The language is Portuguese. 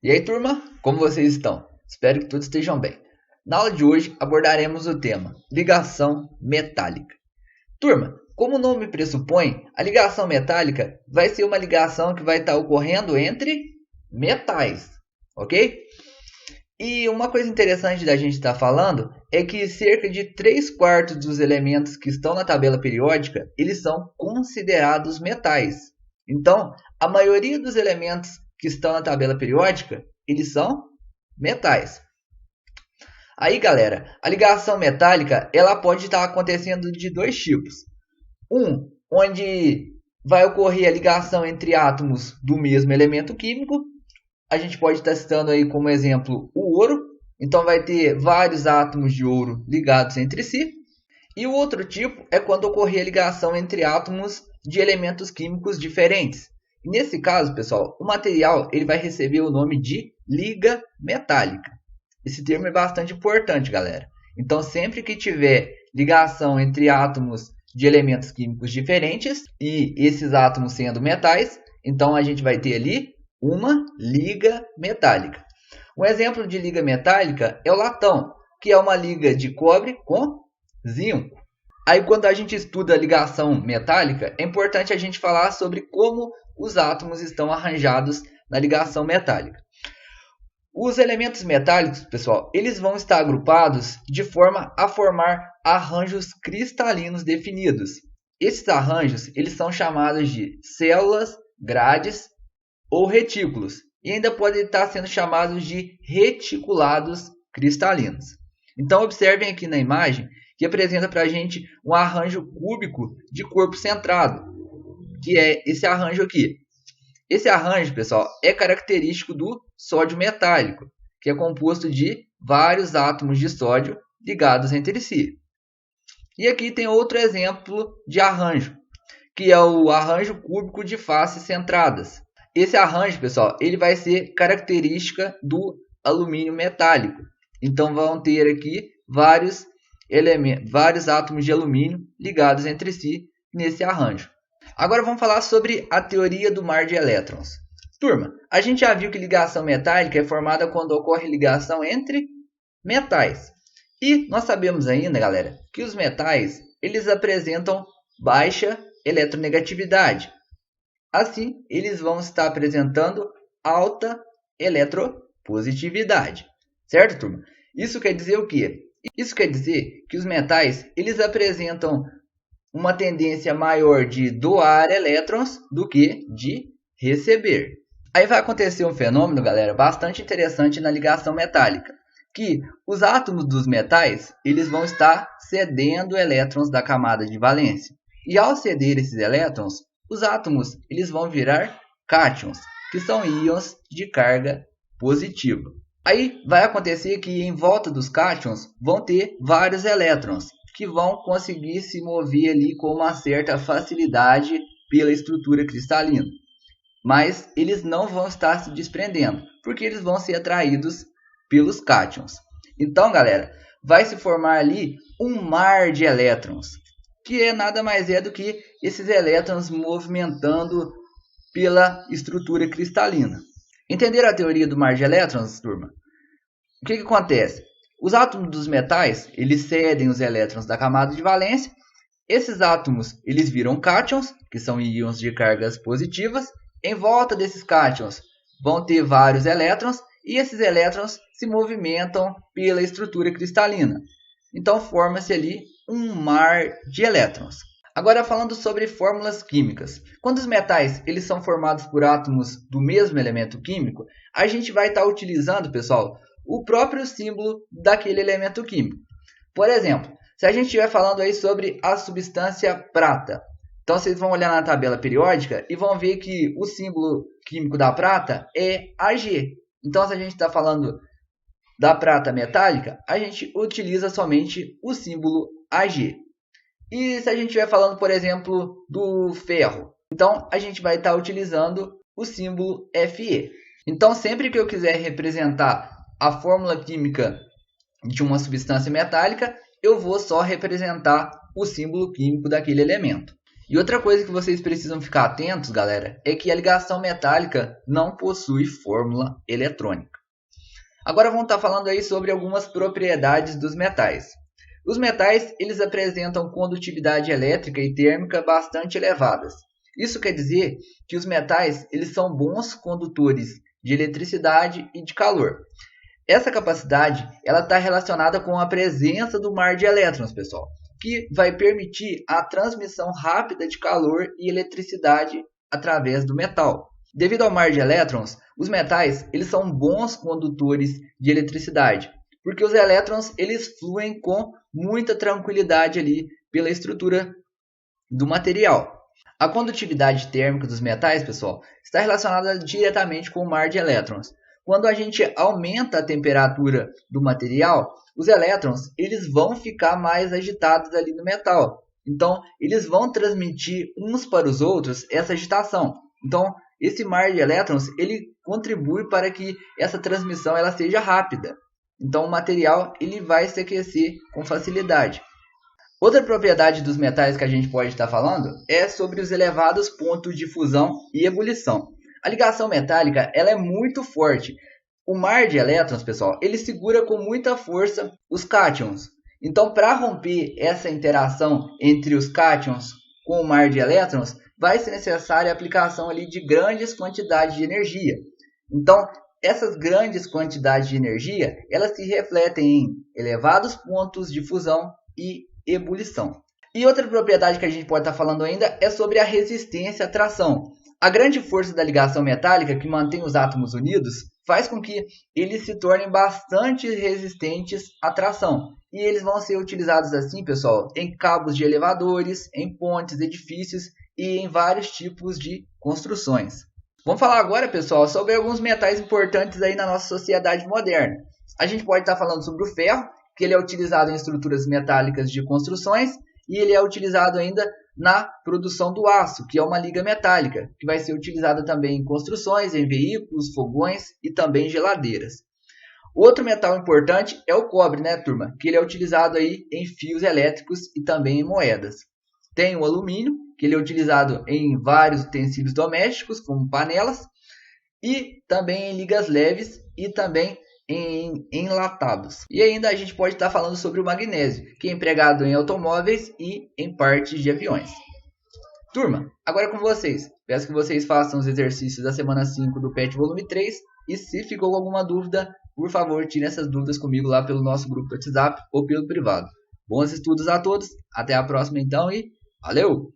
E aí, turma, como vocês estão? Espero que todos estejam bem. Na aula de hoje abordaremos o tema ligação metálica. Turma, como o nome pressupõe, a ligação metálica vai ser uma ligação que vai estar ocorrendo entre metais, ok? E uma coisa interessante da gente estar falando é que cerca de 3/4 dos elementos que estão na tabela periódica, eles são considerados metais. Então, a maioria dos elementos que estão na tabela periódica, eles são metais. Aí, galera, a ligação metálica, ela pode estar acontecendo de dois tipos. Um, onde vai ocorrer a ligação entre átomos do mesmo elemento químico. A gente pode estar citando aí como exemplo o ouro. Então, vai ter vários átomos de ouro ligados entre si. E o outro tipo é quando ocorrer a ligação entre átomos de elementos químicos diferentes. Nesse caso, pessoal, o material ele vai receber o nome de liga metálica. Esse termo é bastante importante, galera. Então, sempre que tiver ligação entre átomos de elementos químicos diferentes e esses átomos sendo metais, então a gente vai ter ali uma liga metálica. Um exemplo de liga metálica é o latão, que é uma liga de cobre com zinco. Aí, quando a gente estuda a ligação metálica, é importante a gente falar sobre como os átomos estão arranjados na ligação metálica. Os elementos metálicos, pessoal, eles vão estar agrupados de forma a formar arranjos cristalinos definidos. Esses arranjos, eles são chamados de células, grades ou retículos. E ainda podem estar sendo chamados de reticulados cristalinos. Então, observem aqui na imagem que apresenta para a gente um arranjo cúbico de corpo centrado, que é esse arranjo aqui. Esse arranjo, pessoal, é característico do sódio metálico, que é composto de vários átomos de sódio ligados entre si. E aqui tem outro exemplo de arranjo, que é o arranjo cúbico de faces centradas. Esse arranjo, pessoal, ele vai ser característica do alumínio metálico. Então, vão ter aqui vários átomos de alumínio ligados entre si nesse arranjo. Agora vamos falar sobre a teoria do mar de elétrons. Turma, a gente já viu que ligação metálica é formada quando ocorre ligação entre metais. E nós sabemos ainda, galera, que os metais eles apresentam baixa eletronegatividade. Assim, eles vão estar apresentando alta eletropositividade. Certo, turma? Isso quer dizer o quê? Isso quer dizer que os metais eles apresentam uma tendência maior de doar elétrons do que de receber. Aí vai acontecer um fenômeno, galera, bastante interessante na ligação metálica, que os átomos dos metais eles vão estar cedendo elétrons da camada de valência. E ao ceder esses elétrons, os átomos eles vão virar cátions, que são íons de carga positiva. Aí vai acontecer que em volta dos cátions vão ter vários elétrons, que vão conseguir se mover ali com uma certa facilidade pela estrutura cristalina. Mas eles não vão estar se desprendendo, porque eles vão ser atraídos pelos cátions. Então, galera, vai se formar ali um mar de elétrons, que é nada mais do que esses elétrons movimentando pela estrutura cristalina. Entenderam a teoria do mar de elétrons, turma? O que acontece? Os átomos dos metais, eles cedem os elétrons da camada de valência. Esses átomos, eles viram cátions, que são íons de cargas positivas. Em volta desses cátions, vão ter vários elétrons. E esses elétrons se movimentam pela estrutura cristalina. Então, forma-se ali um mar de elétrons. Agora, falando sobre fórmulas químicas. Quando os metais eles são formados por átomos do mesmo elemento químico, a gente vai estar utilizando, pessoal, o próprio símbolo daquele elemento químico. Por exemplo, se a gente estiver falando aí sobre a substância prata, então vocês vão olhar na tabela periódica e vão ver que o símbolo químico da prata é Ag. Então, se a gente está falando da prata metálica, a gente utiliza somente o símbolo Ag. E se a gente estiver falando, por exemplo, do ferro, então a gente vai estar utilizando o símbolo Fe. Então, sempre que eu quiser representar a fórmula química de uma substância metálica, eu vou só representar o símbolo químico daquele elemento. E outra coisa que vocês precisam ficar atentos, galera, é que a ligação metálica não possui fórmula eletrônica. Agora vamos estar falando aí sobre algumas propriedades dos metais. Os metais, eles apresentam condutividade elétrica e térmica bastante elevadas. Isso quer dizer que os metais, eles são bons condutores de eletricidade e de calor. Essa capacidade, ela está relacionada com a presença do mar de elétrons, pessoal, que vai permitir a transmissão rápida de calor e eletricidade através do metal. Devido ao mar de elétrons, os metais, eles são bons condutores de eletricidade, porque os elétrons, eles fluem com muita tranquilidade ali pela estrutura do material. A condutividade térmica dos metais, pessoal, está relacionada diretamente com o mar de elétrons. Quando a gente aumenta a temperatura do material, os elétrons, eles vão ficar mais agitados ali no metal. Então, eles vão transmitir uns para os outros essa agitação. Então, esse mar de elétrons, ele contribui para que essa transmissão ela seja rápida. Então, o material ele vai se aquecer com facilidade. Outra propriedade dos metais que a gente pode estar falando é sobre os elevados pontos de fusão e ebulição. A ligação metálica ela é muito forte. O mar de elétrons, pessoal, ele segura com muita força os cátions. Então, para romper essa interação entre os cátions com o mar de elétrons, vai ser necessária a aplicação ali de grandes quantidades de energia. Então, essas grandes quantidades de energia, elas se refletem em elevados pontos de fusão e ebulição. E outra propriedade que a gente pode estar falando ainda é sobre a resistência à tração. A grande força da ligação metálica que mantém os átomos unidos faz com que eles se tornem bastante resistentes à tração. E eles vão ser utilizados assim, pessoal, em cabos de elevadores, em pontes, edifícios e em vários tipos de construções. Vamos falar agora, pessoal, sobre alguns metais importantes aí na nossa sociedade moderna. A gente pode estar falando sobre o ferro, que ele é utilizado em estruturas metálicas de construções, e ele é utilizado ainda na produção do aço, que é uma liga metálica, que vai ser utilizada também em construções, em veículos, fogões e também geladeiras. Outro metal importante é o cobre, né, turma? Que ele é utilizado aí em fios elétricos e também em moedas. Tem o alumínio, que ele é utilizado em vários utensílios domésticos, como panelas, e também em ligas leves e também em enlatados. E ainda a gente pode estar falando sobre o magnésio, que é empregado em automóveis e em partes de aviões. Turma, agora com vocês. Peço que vocês façam os exercícios da semana 5 do PET volume 3. E se ficou alguma dúvida, por favor, tire essas dúvidas comigo lá pelo nosso grupo do WhatsApp ou pelo privado. Bons estudos a todos. Até a próxima então e valeu!